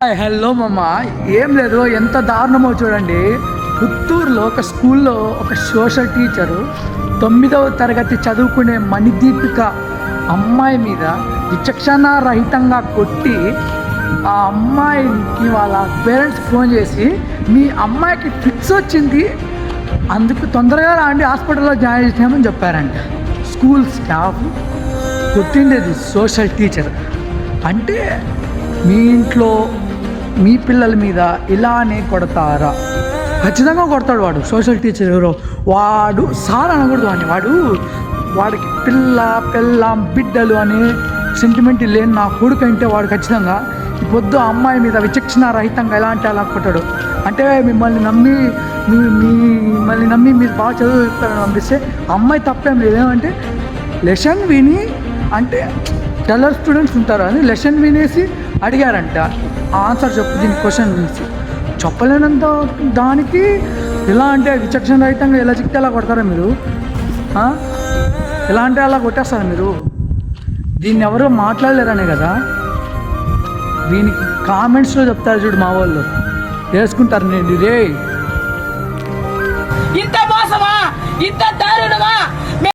Hello మమ్మ, ఏం లేదు, ఎంత దారుణమో చూడండి. పుత్తూరులో ఒక స్కూల్లో ఒక సోషల్ టీచరు 9వ తరగతి చదువుకునే మణిదీపిక అమ్మాయి మీద విచక్షణారహితంగా కొట్టి, ఆ అమ్మాయికి వాళ్ళ పేరెంట్స్ ఫోన్ చేసి మీ అమ్మాయికి ఫిక్స్ వచ్చింది, అందుకు తొందరగా రాండి హాస్పిటల్లో జాయిన్ చేసామని చెప్పారంట. స్కూల్ స్టాఫ్ కొట్టిండేది సోషల్ టీచర్. అంటే మీ ఇంట్లో మీ పిల్లల మీద ఇలానే కొడతారా? ఖచ్చితంగా కొడతాడు వాడు. సోషల్ టీచర్ ఎవరో వాడు సార్ అనకూడదు అని, వాడికి పిల్లం బిడ్డలు అనే సెంటిమెంట్ లేని నా కొడుకు అంటే వాడు ఖచ్చితంగా ఈ పొద్దు అమ్మాయి మీద విచక్షణారహితంగా ఎలా అంటే అలా కొట్టాడు. అంటే మిమ్మల్ని నమ్మి మీరు బాగా చదువుతారని పంపిస్తే అమ్మాయి తప్పేం లేదు. ఏమంటే లెసన్ విని, అంటే టెల్లర్ స్టూడెంట్స్ ఉంటారు అని లెసన్ వినేసి అడిగారంట, ఆన్సర్ చెప్పు దీని క్వశ్చన్ చూసి చెప్పలేనంత దానికి ఎలా అంటే విచక్షణ రహితంగా ఎలా చిక్తే అలా కొడతారా మీరు? ఎలా అంటే అలా కొట్టేస్తారా మీరు? దీన్ని ఎవరో మాట్లాడలేరనే కదా. దీనికి కామెంట్స్లో చెప్తారు చూడు, మా వాళ్ళు వేసుకుంటారు. నేను రే ఇంత మోసమా, ఇంత దారుణమా,